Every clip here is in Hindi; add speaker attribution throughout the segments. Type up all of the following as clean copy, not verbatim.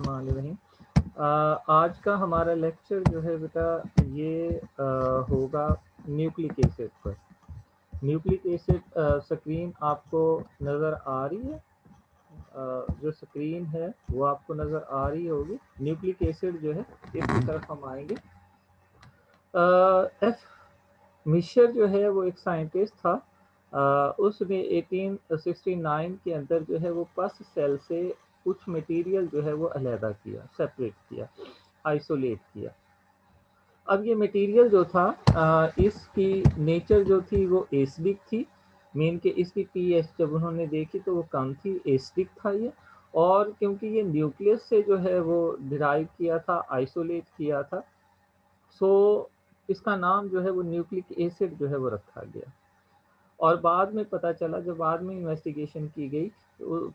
Speaker 1: बिस्मिल्लाहिर्रहमानिर्रहीम। आज का हमारा लेक्चर जो है बेटा ये होगा न्यूक्लिक एसिड पर। न्यूक्लिक एसिड स्क्रीन आपको नज़र आ रही है? जो स्क्रीन है वो आपको नज़र आ रही होगी। न्यूक्लिक एसिड जो है इसकी तरफ हम आएंगे। एफ मिशर जो है वो एक साइंटिस्ट था। उसने 1869 के अंदर जो है वो पस सेल से कुछ मटेरियल जो है वो अलहदा किया, सेपरेट किया, आइसोलेट किया। अब ये मटेरियल जो था इसकी नेचर जो थी वो एसिडिक थी। मेन के इसकी पीएच जब उन्होंने देखी तो वो कम थी, एसिडिक था ये। और क्योंकि ये न्यूक्लियस से जो है वो डिराइव किया था, आइसोलेट किया था, सो इसका नाम जो है वो न्यूक्लिक एसिड जो है वो रखा गया। और बाद में पता चला, जब बाद में इन्वेस्टिगेशन की गई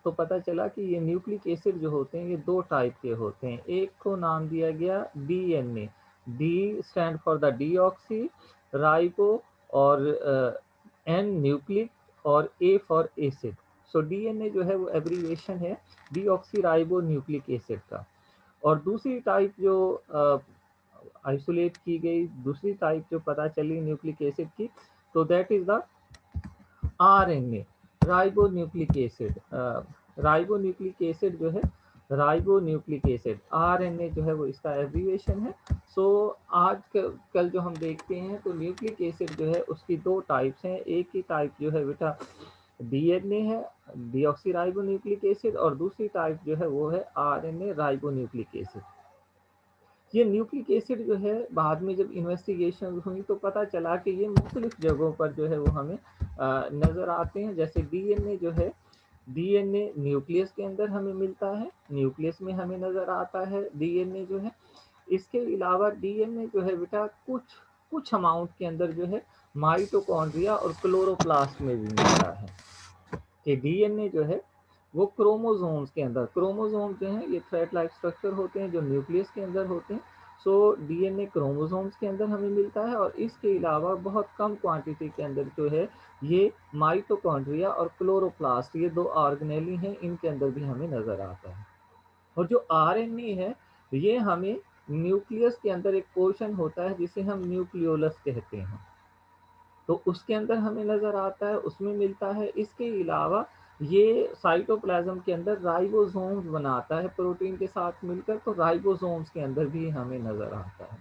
Speaker 1: तो पता चला कि ये न्यूक्लिक एसिड जो होते हैं ये दो टाइप के होते हैं। एक को नाम दिया गया DNA, D stand for the deoxy ribo, और एन न्यूक्लिक, और A for acid. So DNA जो है वो एब्रीविएशन है डीऑक्सी राइबो न्यूक्लिक एसिड का। और दूसरी टाइप जो आइसोलेट की गई, दूसरी टाइप जो पता चली न्यूक्लिक एसिड की, तो that is the RNA, ribo nucleic acid. Ribo nucleic acid जो है, राइबो न्यूक्लिक एसिड, आरएनए जो है वो इसका एब्रीविएशन है। सो आज कल जो हम देखते हैं तो न्यूक्लिक एसिड जो है उसकी दो टाइप्स हैं। एक ही टाइप जो है बेटा डीएनए है, डीऑक्सी राइबो न्यूक्लिक एसिड, और दूसरी टाइप जो है वो है आरएनए राइबो न्यूक्लिक एसिड। ये न्यूक्लिक एसिड जो है बाद में जब इन्वेस्टिगेशन हुई तो पता चला कि ये मुख्तलिफ जगहों पर जो है वो हमें नज़र आते हैं। जैसे डीएनए जो है, डीएनए न्यूक्लियस के अंदर हमें मिलता है, न्यूक्लियस में हमें नज़र आता है डीएनए जो है। इसके अलावा डीएनए जो है बेटा कुछ कुछ अमाउंट के अंदर जो है माइटोकॉन्ड्रिया और क्लोरोप्लास्ट में भी मिलता है। कि डीएनए जो है वो क्रोमोसोम्स के अंदर, क्रोमोसोम जो है ये थ्रेड लाइक स्ट्रक्चर होते हैं जो न्यूक्लियस के अंदर होते हैं। सो डीएनए क्रोमोसोम्स के अंदर हमें मिलता है, और इसके अलावा बहुत कम क्वांटिटी के अंदर जो है ये माइटोकॉन्ड्रिया और क्लोरोप्लास्ट, ये दो ऑर्गेनेली हैं, इनके अंदर भी हमें नजर आता है। और जो आरएनए है ये हमें न्यूक्लियस के अंदर एक पोर्शन होता है जिसे हम न्यूक्लियोलस कहते हैं, तो उसके अंदर हमें नज़र आता है, उसमें मिलता है। इसके अलावा ये साइटोप्लाज्म के अंदर राइबोसोम्स बनाता है प्रोटीन के साथ मिलकर, तो राइबोसोम्स के अंदर भी हमें नज़र आता है।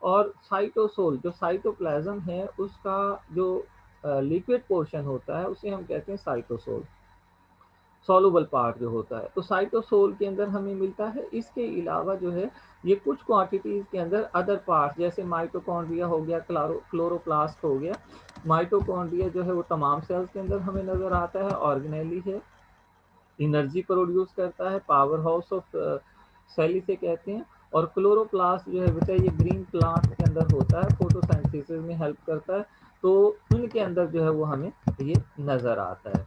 Speaker 1: और साइटोसोल, जो साइटोप्लाज्म है उसका जो लिक्विड पोर्शन होता है उसे हम कहते हैं साइटोसोल, सॉल्युबल पार्ट जो होता है, तो साइटोसोल के अंदर हमें मिलता है। इसके अलावा जो है ये कुछ क्वांटिटीज के अंदर अदर पार्ट, जैसे माइटोकॉन्ड्रिया हो गया, क्लोरोप्लास्ट हो गया। माइटोकॉन्ड्रिया जो है वो तमाम सेल्स के अंदर हमें नजर आता है, ऑर्गेनेली है, एनर्जी प्रोड्यूस करता है, पावर हाउस ऑफ सेल इसे कहते हैं। और क्लोरोप्लास्ट जो है बेटा ये ग्रीन प्लांट के अंदर होता है, फोटोसिंथेसिस में हेल्प करता है, तो उनके अंदर जो है वो हमें ये नजर आता है।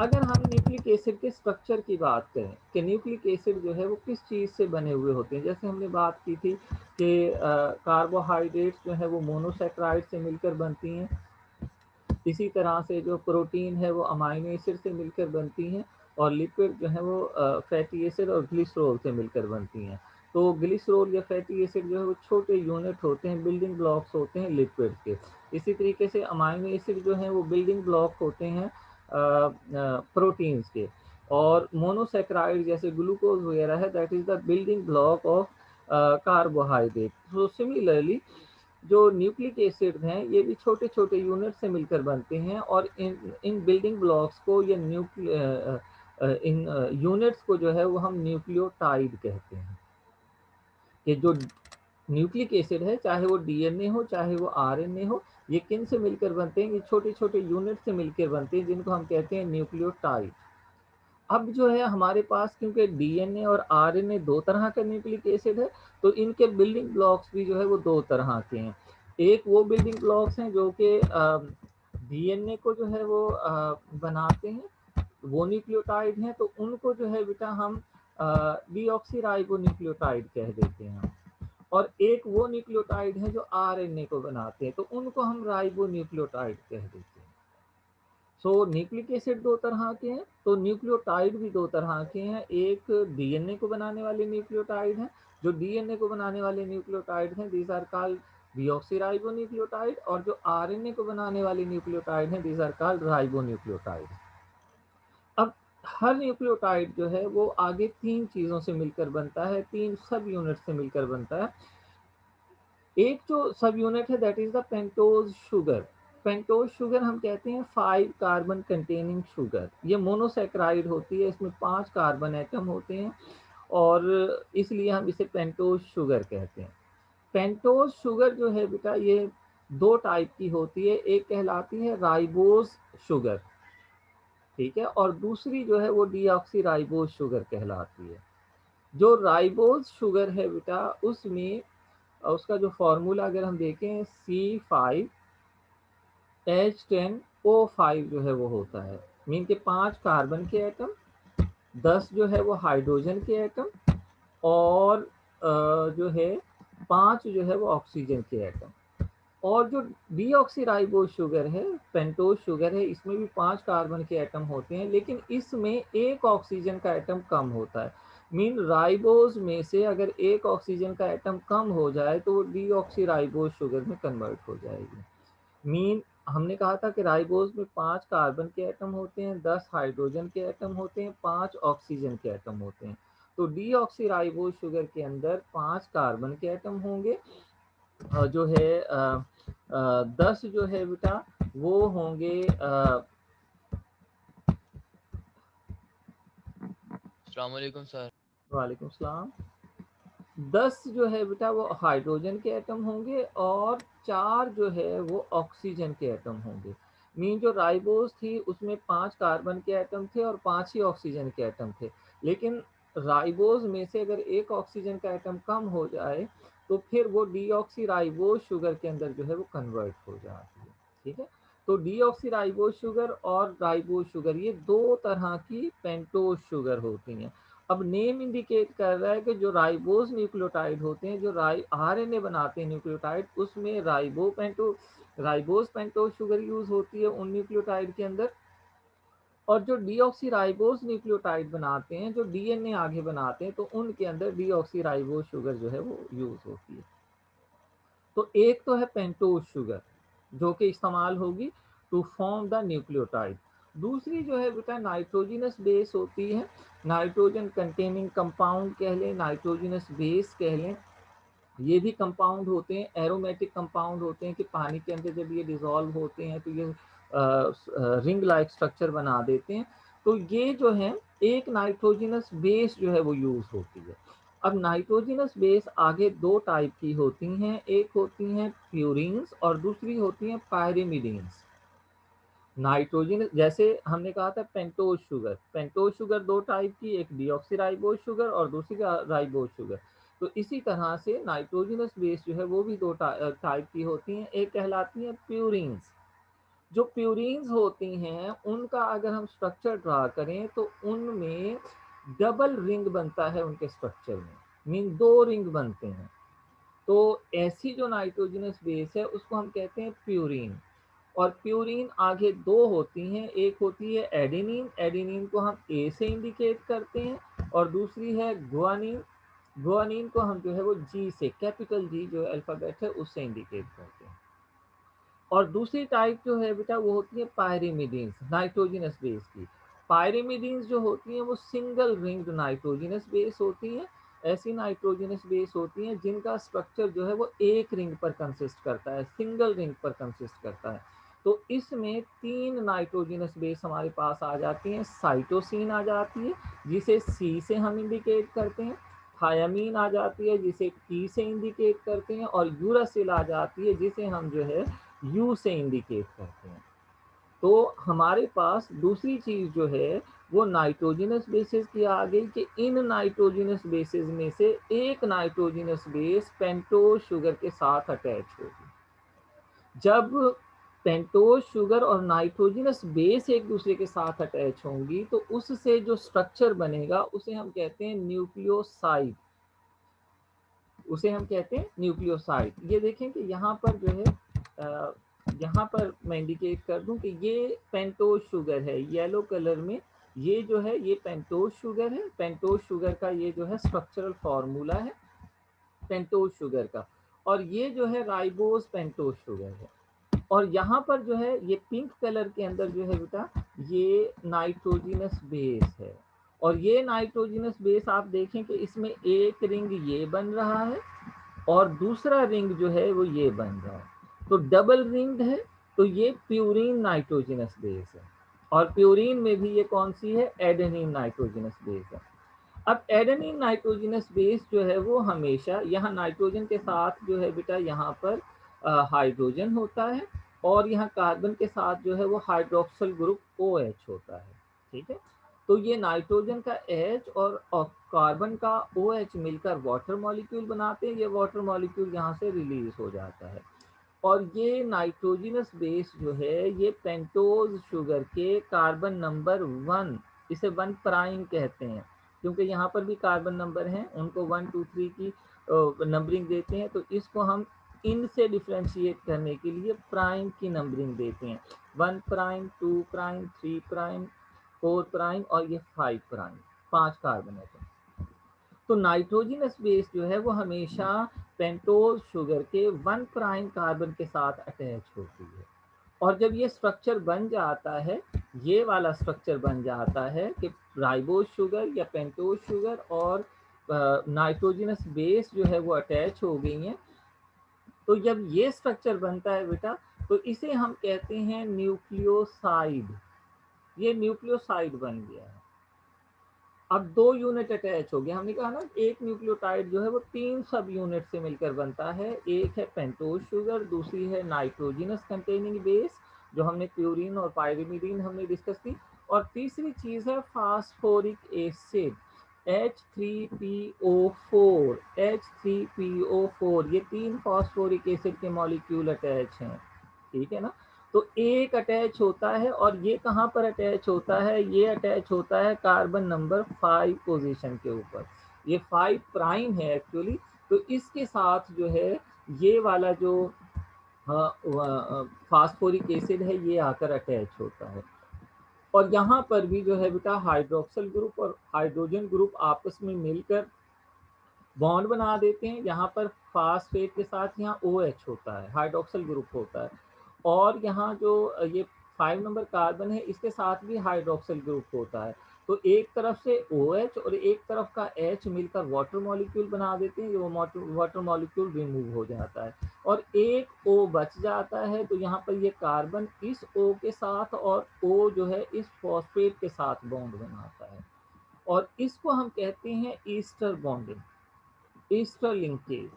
Speaker 1: अगर हम न्यूक्लिक एसिड के स्ट्रक्चर की बात करें कि न्यूक्लिक एसिड जो है वो किस चीज़ से बने हुए होते हैं, जैसे हमने बात की थी कि कार्बोहाइड्रेट्स जो है वो मोनोसेक्राइड से मिलकर बनती हैं, इसी तरह से जो प्रोटीन है वो अमाइनो एसिड से मिलकर बनती हैं, और लिपिड जो है वो फैटी एसिड और ग्लिसरॉल से मिलकर बनती हैं। तो ग्लिसरॉल या फैटी एसिड जो है वो छोटे यूनिट होते हैं, बिल्डिंग ब्लॉक्स होते हैं लिपिड के। इसी तरीके से अमाइनो एसिड जो है वो बिल्डिंग ब्लॉक होते हैं प्रोटीन्स के। और मोनोसेक्राइड जैसे ग्लूकोज वगैरह है, that is the building block of carbohydrate. तो सिमिलरली जो न्यूक्लिक एसिड हैं ये भी छोटे छोटे यूनिट से मिलकर बनते हैं, और इन बिल्डिंग ब्लॉक्स को या इन यूनिट्स को जो है वो हम न्यूक्लियोटाइड कहते हैं। कि जो न्यूक्लिक एसिड है, चाहे वो डीएनए हो चाहे वो आरएनए हो, ये किन से मिलकर बनते हैं? ये छोटे छोटे यूनिट से मिलकर बनते हैं जिनको हम कहते हैं न्यूक्लियोटाइड। अब जो है हमारे पास, क्योंकि डीएनए और आरएनए दो तरह का न्यूक्लिक एसिड है, तो इनके बिल्डिंग ब्लॉक्स भी जो है वो दो तरह के हैं। एक वो बिल्डिंग ब्लॉक्स हैं जो कि डीएनए को जो है वो बनाते हैं, वो न्यूक्लियोटाइड हैं, तो उनको जो है बेटा हम डीऑक्सीराइबो न्यूक्लियोटाइड कह देते हैं। और एक वो न्यूक्लियोटाइड है जो आरएनए को बनाते हैं, तो उनको हम राइबो न्यूक्लियोटाइड कह देते हैं। सो न्यूक्लिक एसिड दो तरह के हैं, तो न्यूक्लियोटाइड भी दो तरह के हैं। एक डीएनए को बनाने वाले न्यूक्लियोटाइड हैं, जो डीएनए को बनाने वाले न्यूक्लियोटाइड हैं these are called deoxyribo nucleotide, और जो आरएनए को बनाने वाले न्यूक्लियोटाइड हैं these are called ribo nucleotide. अब हर न्यूक्लियोटाइड जो है वो आगे तीन चीजों से मिलकर बनता है, तीन सब यूनिट से मिलकर बनता है। एक जो सब यूनिट है that is the pentose sugar. Pentose sugar हम कहते हैं 5 कार्बन कंटेनिंग शुगर। ये मोनोसेक्राइड होती है, इसमें 5 कार्बन एटम होते हैं और इसलिए हम इसे पेंटोज शुगर कहते हैं। पेंटोज शुगर जो है बेटा ये दो टाइप की होती है, एक कहलाती है राइबोज शुगर, ठीक है, और दूसरी जो है वो डीऑक्सी राइबोज शुगर कहलाती है। जो राइबोज शुगर है बेटा उसमें उसका जो फॉर्मूला अगर हम देखें C5H10O5 जो है वो होता है। मीन के 5 कार्बन के एटम, 10 जो है वो हाइड्रोजन के एटम, और जो है 5 जो है वो ऑक्सीजन के एटम। और जो डीऑक्सीराइबोज शुगर है, पेंटोज शुगर है, इसमें भी 5 कार्बन के एटम होते हैं, लेकिन इसमें एक ऑक्सीजन का एटम कम होता है। मीन राइबोज में से अगर एक ऑक्सीजन का एटम कम हो जाए तो वो डीऑक्सीराइबोज शुगर में कन्वर्ट हो जाएगी। मीन हमने कहा था कि राइबोज में 5 कार्बन के एटम होते हैं, 10 हाइड्रोजन के एटम होते हैं, 5 ऑक्सीजन के एटम होते हैं। तो डीऑक्सीराइबोज शुगर के अंदर 5 कार्बन के एटम होंगे, जो है 10 जो है बेटा वो होंगे
Speaker 2: अस्सलाम वालेकुम सर।
Speaker 1: वालेकुम सलाम। 10 जो है बेटा वो हाइड्रोजन के एटम होंगे और 4 जो है वो ऑक्सीजन के एटम होंगे। मीन जो राइबोज थी उसमें 5 कार्बन के एटम थे और 5 ही ऑक्सीजन के एटम थे, लेकिन राइबोज में से अगर एक ऑक्सीजन का एटम कम हो जाए तो फिर वो डीऑक्सी राइबोज शुगर के अंदर जो है वो कन्वर्ट हो जाती है, ठीक है। तो डीऑक्सी राइबोज शुगर और राइबोज शुगर ये दो तरह की पेंटोज शुगर होती हैं। अब नेम इंडिकेट कर रहा है कि जो राइबोज न्यूक्लियोटाइड होते हैं, जो आरएनए बनाते हैं न्यूक्लियोटाइड, उसमें राइबोज पेंटोज शुगर यूज होती है उन न्यूक्लियोटाइड के अंदर। और जो डीऑक्सी राइबोज न्यूक्लियोटाइड बनाते हैं, जो डीएनए आगे बनाते हैं, तो उनके अंदर डीऑक्सी राइबोज शुगर जो है वो यूज होती है। तो एक तो है पेंटोज शुगर जो कि इस्तेमाल होगी टू फॉर्म द न्यूक्लियोटाइड। दूसरी जो है बेटा नाइट्रोजिनस बेस होती है, नाइट्रोजन कंटेनिंग कंपाउंड कह लें, नाइट्रोजिनस बेस कह लें। ये भी कंपाउंड होते हैं, एरोमेटिक कंपाउंड होते हैं कि पानी के अंदर जब ये डिजोल्व होते हैं तो ये रिंग लाइक स्ट्रक्चर बना देते हैं। तो ये जो है एक नाइट्रोजिनस बेस जो है वो यूज होती है। अब नाइट्रोजिनस बेस आगे दो टाइप की होती हैं, एक होती हैं प्यूरिन्स और दूसरी होती हैं पायरिमिडीन्स। नाइट्रोजन जैसे हमने कहा था पेंटोज शुगर, पेंटोज शुगर दो टाइप की, एक डीऑक्सीराइबोज शुगर और दूसरी राइबोज शुगर। तो इसी तरह से नाइट्रोजनस बेस जो है वो भी दो टाइप की होती हैं, एक कहलाती हैं प्यूरिन्स। जो प्यूरिन्स होती हैं उनका अगर हम स्ट्रक्चर ड्रा करें तो उनमें डबल रिंग बनता है उनके स्ट्रक्चर में, मीन दो रिंग बनते हैं। तो ऐसी जो नाइट्रोजनस बेस है उसको हम कहते हैं प्यूरिन। और प्यूरिन आगे दो होती हैं, एक होती है एडेनिन, एडेनिन को हम ए से इंडिकेट करते हैं, और दूसरी है गुआनिन, गुआनिन को हम जो है वो जी से, कैपिटल जी जो अल्फाबेट है उससे इंडिकेट करते हैं। और दूसरी टाइप जो है बेटा वो होती है पायरिमिडीन्स, नाइट्रोजनस बेस की। पायरिमिडीन्स जो होती हैं वो सिंगल रिंग्ड नाइट्रोजनस बेस होती हैं। ऐसी नाइट्रोजनस बेस होती हैं जिनका स्ट्रक्चर जो है वो एक रिंग पर कंसिस्ट करता है, सिंगल रिंग पर कंसिस्ट करता है। तो इसमें तीन नाइट्रोजनस बेस हमारे पास आ जाती हैं। साइटोसिन आ जाती है जिसे सी से हम इंडिकेट करते हैं, थायामीन आ जाती है जिसे टी से इंडिकेट करते हैं, और यूरासिल आ जाती है जिसे हम जो है यू से इंडिकेट करते हैं। तो हमारे पास दूसरी चीज जो है वो नाइट्रोजनस बेसिस की आ गई कि इन नाइट्रोजनस बेसिस में से एक नाइट्रोजनस बेस पेंटोज शुगर के साथ अटैच होगी। जब पेंटोज शुगर और नाइट्रोजनस बेस एक दूसरे के साथ अटैच होंगी तो उससे जो स्ट्रक्चर बनेगा उसे हम कहते हैं न्यूक्लियोसाइड, उसे हम कहते हैं न्यूक्लियोसाइड। ये देखें कि यहाँ पर जो है यहाँ पर मैं इंडिकेट कर दूं कि ये पेंटोज शुगर है, येलो कलर में ये जो है ये पेंटोज शुगर है। पेंटोज शुगर का ये जो है स्ट्रक्चरल फार्मूला है पेंटोज शुगर का, और ये जो है राइबोज पेंटोज शुगर है। और यहाँ पर जो है ये पिंक कलर के अंदर जो है बेटा ये नाइट्रोजिनस बेस है। और ये नाइट्रोजिनस बेस आप देखें कि इसमें एक रिंग ये बन रहा है और दूसरा रिंग जो है वो ये बन रहा है, तो डबल रिंग है। तो ये प्यूरिन नाइट्रोजिनस बेस है, और प्यूरिन में भी ये कौन सी है, एडेनिन नाइट्रोजिनस बेस है। अब एडेनिन नाइट्रोजिनस बेस जो है वो हमेशा यहाँ नाइट्रोजन के साथ जो है बेटा यहाँ पर हाइड्रोजन होता है, और यहाँ कार्बन के साथ जो है वो हाइड्रोक्सिल ग्रुप ओ एच होता है। ठीक है, तो ये नाइट्रोजन का एच और कार्बन का ओ एच मिलकर वाटर मॉलिक्यूल बनाते हैं। ये वाटर मॉलिक्यूल यहाँ से रिलीज हो जाता है, और ये नाइट्रोजिनस बेस जो है ये पेंटोज शुगर के कार्बन नंबर 1, इसे 1 प्राइम कहते हैं, क्योंकि यहाँ पर भी कार्बन नंबर हैं, उनको 1 2 3 की नंबरिंग देते हैं। तो इसको हम इन से डिफ्रेंशिएट करने के लिए प्राइम की नंबरिंग देते हैं, 1 प्राइम 2 प्राइम 3 प्राइम 4 प्राइम और ये 5 प्राइम, 5 कार्बन है। तो नाइट्रोजिनस बेस जो है वो हमेशा पेंटोज शुगर के 1 प्राइम कार्बन के साथ अटैच होती है। और जब ये स्ट्रक्चर बन जाता है, ये वाला स्ट्रक्चर बन जाता है कि राइबोज शुगर या पेंटोज शुगर और नाइट्रोजिनस बेस जो है वो अटैच हो गई हैं, तो जब ये स्ट्रक्चर बनता है बेटा तो इसे हम कहते हैं न्यूक्लियोसाइड। ये न्यूक्लियोसाइड बन गया है। अब 2 यूनिट अटैच हो गया। हमने कहा ना एक न्यूक्लियोटाइड जो है वो 3 सब यूनिट से मिलकर बनता है। एक है पेंटोज शुगर, दूसरी है नाइट्रोजिनस कंटेनिंग बेस जो हमने प्यूरिन और पायरिमिडीन हमने डिस्कस की, और तीसरी चीज है फास्फोरिक एसिड H3PO4। H3PO4 ये 3 फास्फोरिक एसिड के मॉलिक्यूल अटैच हैं। ठीक है ना, तो एक अटैच होता है, और ये कहाँ पर अटैच होता है, ये अटैच होता है कार्बन नंबर 5 पोजीशन के ऊपर। ये 5 प्राइम है एक्चुअली, तो इसके साथ जो है ये वाला जो फास्फोरिक एसिड है ये आकर अटैच होता है। और यहाँ पर भी जो है बेटा हाइड्रोक्सिल ग्रुप और हाइड्रोजन ग्रुप आपस में मिलकर बॉन्ड बना देते हैं। यहाँ पर फास्फेट के साथ यहाँ ओ एच होता है, हाइड्रोक्सिल ग्रुप होता है, और यहाँ जो ये 5 नंबर कार्बन है इसके साथ भी हाइड्रोक्सिल ग्रुप होता है। तो एक तरफ से ओ एच और एक तरफ का एच मिलकर वाटर मॉलिक्यूल बना देते हैं, जो वाटर मॉलिक्यूल रिमूव हो जाता है और एक ओ बच जाता है। तो यहाँ पर ये कार्बन इस ओ के साथ और ओ जो है इस फॉस्फेट के साथ बॉन्ड बनाता है, और इसको हम कहते हैं ईस्टर बॉन्डिंग, ईस्टर लिंकेज।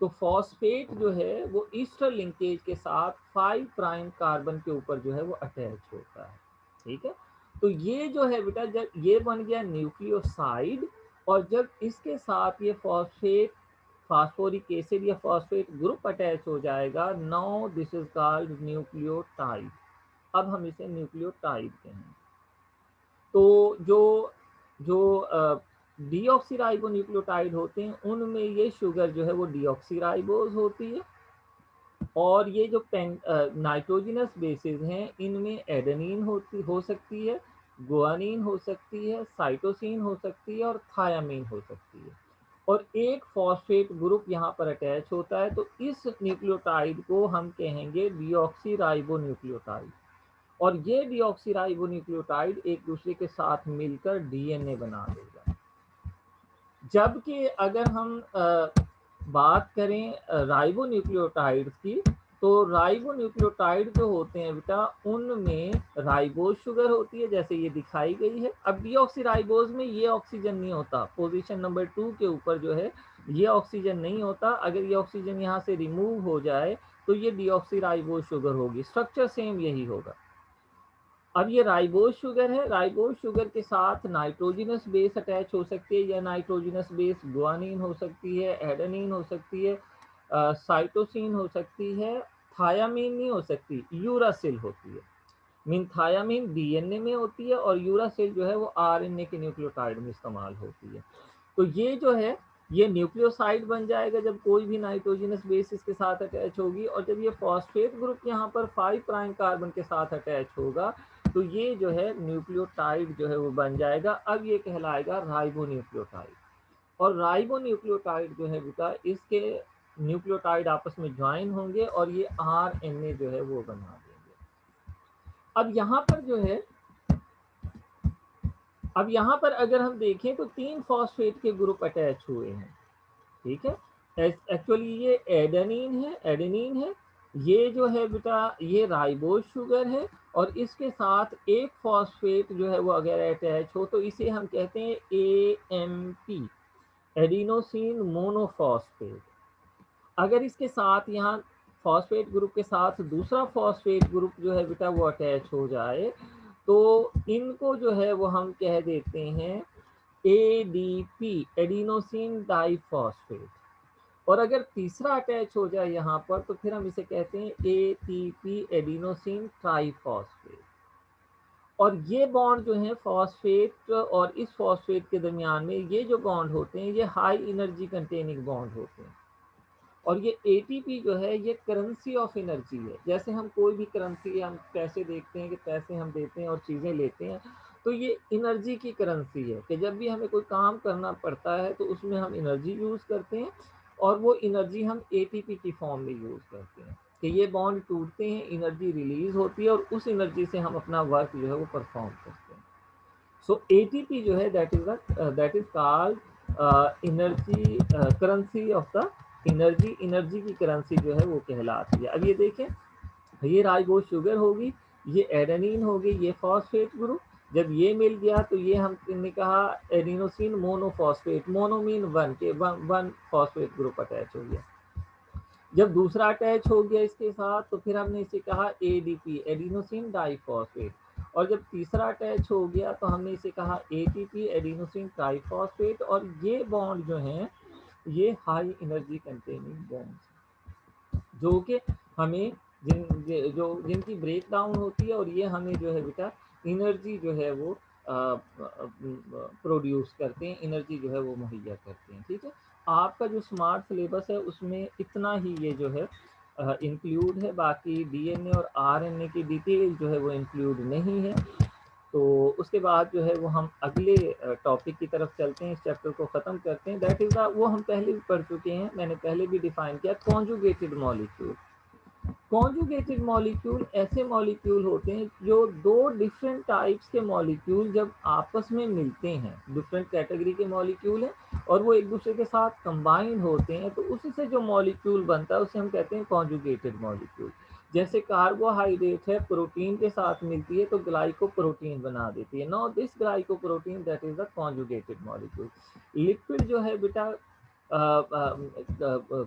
Speaker 1: तो फॉस्फेट जो है वो ईस्टर लिंकेज के साथ 5 प्राइम कार्बन के ऊपर जो है वो अटैच होता है। ठीक है, तो ये जो है बेटा जब ये बन गया न्यूक्लियोसाइड, और जब इसके साथ ये फॉस्फेट फास्फोरिक एसिड या फॉस्फेट ग्रुप अटैच हो जाएगा, now this is called nucleotide. अब हम इसे न्यूक्लियोटाइड कहेंगे। तो जो जो डीऑक्सीराइबोन्यूक्लियोटाइड होते हैं उनमें ये शुगर जो है वो डीऑक्सीराइबोज होती है, और ये जो नाइट्रोजिनस बेसिस हैं इनमें एडेनिन हो सकती है, गुआनिन हो सकती है, साइटोसिन हो सकती है और थायामीन हो सकती है, और एक फॉस्फेट ग्रुप यहाँ पर अटैच होता है। तो इस न्यूक्लियोटाइड को हम कहेंगे डीऑक्सीराइबोन्यूक्लियोटाइड, और ये डीऑक्सीराइबोन्यूक्लियोटाइड एक दूसरे के साथ मिलकर डीएनए बना देगा। जबकि अगर हम बात करें राइबोन्यूक्लियोटाइड की, तो राइबोन्यूक्लियोटाइड जो होते हैं बेटा उनमें राइबोज शुगर होती है जैसे ये दिखाई गई है। अब डीऑक्सीराइबोज में ये ऑक्सीजन नहीं होता, पोजीशन नंबर 2 के ऊपर जो है ये ऑक्सीजन नहीं होता। अगर ये ऑक्सीजन यहाँ से रिमूव हो जाए तो ये डीऑक्सीराइबोज शुगर होगी, स्ट्रक्चर सेम यही होगा। अब ये राइबोज शुगर है, राइबोज शुगर के साथ नाइट्रोजिनस बेस अटैच हो सकती है, या नाइट्रोजिनस बेस गुआनिन हो सकती है, एडेनिन हो सकती है, साइटोसिन हो सकती है, थायामीन नहीं हो सकती, यूरासिल होती है। मीन थायामीन डीएनए में होती है और यूरासिल जो है वो आरएनए के न्यूक्लियोटाइड में इस्तेमाल होती है। तो ये जो है ये न्यूक्लियोसाइड बन जाएगा जब कोई भी नाइट्रोजनस बेस इसके साथ अटैच होगी, और जब ये फॉस्फेट ग्रुप यहाँ पर 5 प्राइम कार्बन के साथ अटैच होगा तो ये जो है न्यूक्लियोटाइड जो है वो बन जाएगा। अब ये कहलाएगा राइबोन्यूक्लियोटाइड। और राइबोन्यूक्लियोटाइड जो है बेटा, इसके न्यूक्लियोटाइड आपस में ज्वाइन होंगे और ये आरएनए जो है वो बना देंगे। अब यहाँ पर अगर हम देखें तो 3 फॉस्फेट के ग्रुप अटैच हुए हैं, ठीक है। एक्चुअली ये एडेनिन है, ये जो है बेटा ये राइबोज शुगर है, और इसके साथ एक फॉस्फेट जो है वो अगर अटैच हो तो इसे हम कहते हैं एएमपी, एडिनोसिन मोनोफॉस्फेट। अगर इसके साथ यहाँ फॉस्फेट ग्रुप के साथ दूसरा फॉस्फेट ग्रुप जो है बेटा वो अटैच हो जाए तो इनको जो है वो हम कह देते हैं एडीपी, एडिनोसिन डाइफॉस्फेट। और अगर तीसरा अटैच हो जाए यहाँ पर तो फिर हम इसे कहते हैं एटीपी, एडिनोसिन ट्राइफॉस्फेट। और ये बॉन्ड जो है फॉस्फेट और इस फॉस्फेट के दरमियान में ये जो बॉन्ड होते हैं ये हाई एनर्जी कंटेनिंग बॉन्ड होते हैं। और ये एटीपी जो है ये करेंसी ऑफ एनर्जी है। जैसे हम कोई भी करेंसी, हम पैसे देखते हैं कि पैसे हम देते हैं और चीज़ें लेते हैं, तो ये एनर्जी की करेंसी है कि जब भी हमें कोई काम करना पड़ता है तो उसमें हम एनर्जी यूज़ करते हैं, और वो एनर्जी हम एटीपी की फॉर्म में यूज़ करते हैं कि ये बॉन्ड टूटते हैं, एनर्जी रिलीज होती है और उस एनर्जी से हम अपना वर्क जो है वो परफॉर्म करते हैं। सो एटीपी जो है that is called energy currency of the energy, energy की करेंसी जो है वो कहलाती है। अब ये देखें, ये राइबोज शुगर होगी, ये एडेनिन होगी, ये फॉस्फेट ग्रुप, जब ये मिल गया तो ये हमने कहा एडिनोसिन मोनोफॉस्फेट, मोनोमीन वन के वन फॉस्फेट ग्रुप अटैच हो गया। जब दूसरा अटैच हो गया इसके साथ तो फिर हमने इसे कहा एडीपी, एडिनोसिन डाइफॉस्फेट। और जब तीसरा अटैच हो गया तो हमने इसे कहा एटीपी, एडिनोसिन ट्राइफॉस्फेट। और ये बॉन्ड जो हैं ये हाई एनर्जी कंटेनिंग बॉन्ड्स, जो कि हमें जिनकी ब्रेक डाउन होती है और ये हमें जो है बेटा एनर्जी जो है वो प्रोड्यूस करते हैं, एनर्जी जो है वो मुहैया करते हैं, ठीक है। आपका जो स्मार्ट सिलेबस है उसमें इतना ही ये जो है इंक्लूड है, बाकी डीएनए और आरएनए की डिटेल जो है वो इंक्लूड नहीं है। तो उसके बाद जो है वो हम अगले टॉपिक की तरफ चलते हैं, इस चैप्टर को ख़त्म करते हैं। दैट इज़ वो हम पहले भी पढ़ चुके हैं, मैंने पहले भी डिफाइन किया, कॉन्जुगेटेड मॉलिक्यूल। कॉन्जुगेटेड मॉलिक्यूल ऐसे मॉलिक्यूल होते हैं जो दो डिफरेंट टाइप्स के मॉलिक्यूल जब आपस में मिलते हैं, डिफरेंट कैटेगरी के मॉलिक्यूल हैं और वो एक दूसरे के साथ कंबाइन होते हैं, तो उसी से जो मॉलिक्यूल बनता है उसे हम कहते हैं कॉन्जुगेटेड मॉलिक्यूल। जैसे कार्बोहाइड्रेट है, प्रोटीन के साथ मिलती है तो ग्लाइकोप्रोटीन बना देती है। Now this glycoprotein that is the conjugated molecule. Lipid जो है बेटा,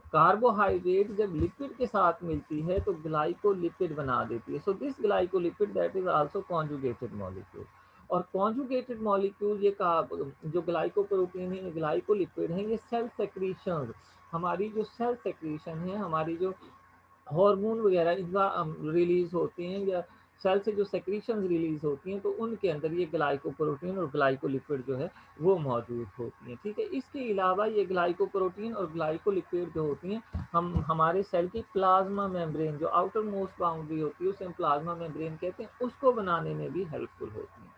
Speaker 1: कार्बोहाइड्रेट जब लिपिड के साथ मिलती है तो ग्लाइकोलिपिड बना देती है। So this glycolipid that is also conjugated molecule. और कॉन्जुगेटेड मॉलिक्यूल ये का जो ग्लाइकोप्रोटीन है, ग्लाइकोलिपिड है, ये सेल सेक्रीशन, हमारी जो सेल सेक्रीशन है, हमारी जो हार्मोन वगैरह इनका रिलीज होते हैं, या सेल से जो सेक्रीशन रिलीज होती हैं, तो उनके अंदर ये ग्लाइकोप्रोटीन और ग्लाइकोलिपिड जो है वो मौजूद होती हैं, ठीक है। इसके अलावा ये ग्लाइकोप्रोटीन और ग्लाइकोलिपिड जो होती हैं हम हमारे सेल की प्लाज्मा मेम्ब्रेन, जो आउटर मोस्ट बाउंड्री होती है उसे हम प्लाज्मा मेम्ब्रेन कहते हैं, उसको बनाने में भी हेल्पफुल होती हैं।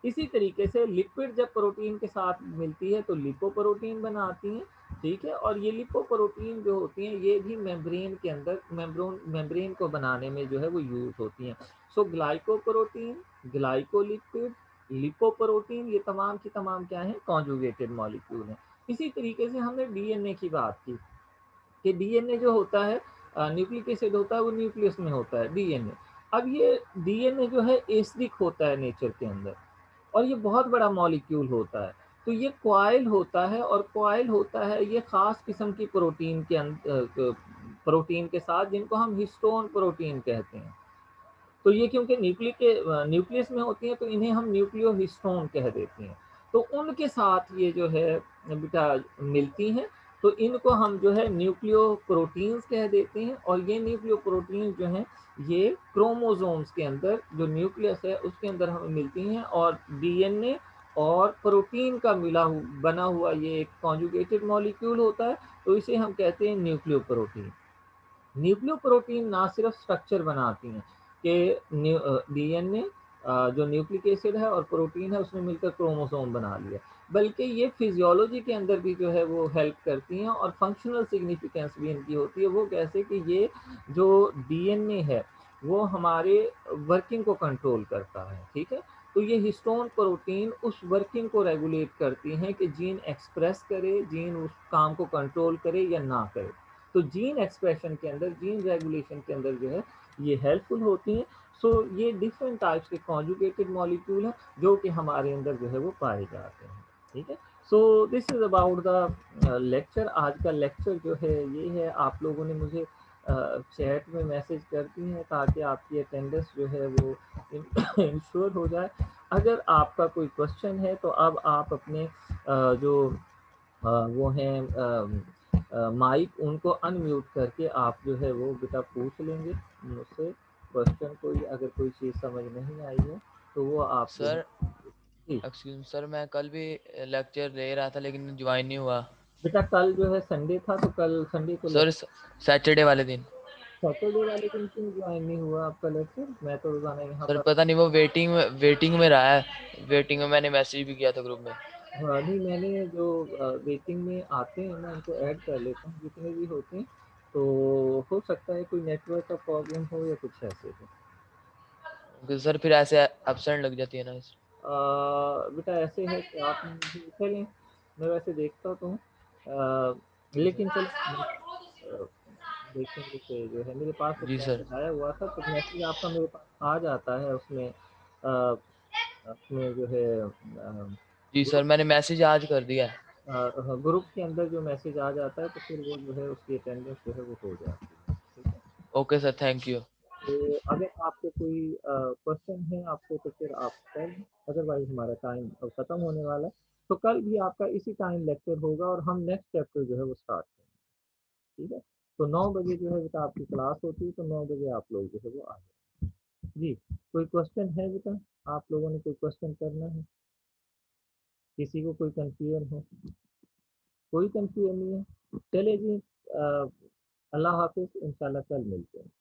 Speaker 1: इसी तरीके से लिपिड जब प्रोटीन के साथ मिलती है तो लिपोप्रोटीन बनाती हैं, ठीक है। और ये लिपोप्रोटीन जो होती हैं ये भी मेम्ब्रेन के अंदर मेम्ब्रेन को बनाने में जो है वो यूज होती हैं। सो ग्लाइकोप्रोटीन, ग्लाइकोलिपिड, लिपोप्रोटीन, ये तमाम की तमाम क्या है, कॉन्जुगेटेड मॉलिक्यूल हैं। इसी तरीके से हमने डीएनए की बात की कि डीएनए जो होता है, न्यूक्लिक एसिड होता है, वो न्यूक्लियस में होता है डीएनए। अब ये डीएनए जो है एसिडिक होता है नेचर के अंदर, और ये बहुत बड़ा मॉलिक्यूल होता है। तो ये क्वाइल होता है, और क्वाइल होता है ये खास किस्म की प्रोटीन के प्रोटीन के साथ, जिनको हम हिस्टोन प्रोटीन कहते हैं। तो ये क्योंकि न्यूक्लियस में होती हैं तो इन्हें हम न्यूक्लियो हिस्टोन कह देते हैं। तो उनके साथ ये जो है बेटा मिलती हैं, तो इनको हम जो है न्यूक्लियो प्रोटीन्स कह देते हैं। और ये न्यूक्लियो प्रोटीन जो हैं ये क्रोमोसोम्स के अंदर, जो न्यूक्लियस है उसके अंदर हमें मिलती हैं, और डीएनए और प्रोटीन का बना हुआ ये एक कॉन्जुगेटेड मॉलिक्यूल होता है, तो इसे हम कहते हैं न्यूक्लियोप्रोटीन। न्यूक्लियोप्रोटीन ना सिर्फ स्ट्रक्चर बनाती हैं कि डीएनए जो न्यूक्लिक एसिड है और प्रोटीन है उसने मिलकर क्रोमोसोम बना लिया, बल्कि ये फिजियोलॉजी के अंदर भी जो है वो हेल्प करती हैं और फंक्शनल सिग्निफिकेंस भी इनकी होती है। वो कैसे कि ये जो डीएनए है वो हमारे वर्किंग को कंट्रोल करता है, ठीक है। तो ये हिस्टोन प्रोटीन उस वर्किंग को रेगुलेट करती हैं कि जीन एक्सप्रेस करे, जीन उस काम को कंट्रोल करे या ना करे। तो जीन एक्सप्रेशन के अंदर, जीन रेगुलेशन के अंदर जो है ये हेल्पफुल होती हैं। सो ये डिफरेंट टाइप्स के कॉन्जुगेटेड मॉलिक्यूल हैं जो कि हमारे अंदर जो है वो पाए जाते हैं, ठीक है। So this is about the lecture. आज का लेक्चर जो है ये है। आप लोगों ने मुझे चैट में मैसेज कर दी है ताकि आपकी अटेंडेंस जो है वो इंश्योर हो जाए। अगर आपका कोई क्वेश्चन है तो अब आप अपने जो वो हैं माइक, उनको अनम्यूट करके आप जो है वो बेटा पूछ लेंगे मुझसे क्वेश्चन। कोई अगर कोई चीज़ समझ नहीं आई है तो वो आप जो है
Speaker 2: सर
Speaker 1: जी।
Speaker 2: एक्सक्यूज सर, मैं कल भी लेक्चर ले रहा था लेकिन ज्वाइन नहीं हुआ।
Speaker 1: बेटा कल जो है संडे था, तो कल संडे को
Speaker 2: सर सैटरडे वाले दिन।
Speaker 1: सैटरडे वाले दिन क्यों ज्वाइन नहीं हुआ आपका लेक्चर? मैं तो रोजाना यहाँ
Speaker 2: सर
Speaker 1: पर।
Speaker 2: पता नहीं, वो वेटिंग में रहा है। वेटिंग में मैंने मैसेज भी किया था ग्रुप में।
Speaker 1: हाँ नहीं, मैंने जो वेटिंग में आते हैं मैं उनको ऐड कर लेता हूँ जितने भी होते हैं। तो हो सकता है कोई नेटवर्क का प्रॉब्लम हो या कुछ ऐसे हो।
Speaker 2: सर फिर ऐसे एब्सेंट लग जाती है ना।
Speaker 1: बेटा ऐसे है कि आप मुझे चलें, मैं वैसे देखता तो हूँ।
Speaker 2: जी
Speaker 1: लेकिन
Speaker 2: सर।
Speaker 1: चलो अ, देखेंगे कि जो है मेरे पास एक
Speaker 2: जी सर।
Speaker 1: मैसेज आया हुआ था, तो मैसेज आपका मेरे पास आ जाता है उसमें उसमें जो है
Speaker 2: जी सर,
Speaker 1: ग्रुप
Speaker 2: मैंने मैसेज आज कर दिया है।
Speaker 1: ग्रुप के अंदर जो मैसेज आ जाता है तो फिर वो जो है उसकी अटेंडेंस जो है वो हो जाती है, ठीक है।
Speaker 2: Okay sir, thank you.
Speaker 1: तो अगर आपको कोई क्वेश्चन है आपको तो फिर आप कर लें, अदरवाइज हमारा टाइम अब खत्म होने वाला है। तो कल भी आपका इसी टाइम लेक्चर होगा और हम नेक्स्ट चैप्टर जो है वो स्टार्ट करेंगे, ठीक है। तो 9 बजे जो है बेटा आपकी क्लास होती है, तो 9 बजे आप लोग जो है वो आ जाए। जी, कोई क्वेश्चन है बेटा? आप लोगों ने कोई क्वेश्चन करना है? किसी को कोई कंफ्यूजन हो? कोई कंफ्यूजन नहीं है? चले जी, अल्लाह हाफिज, इंशाल्लाह कल मिलते हैं।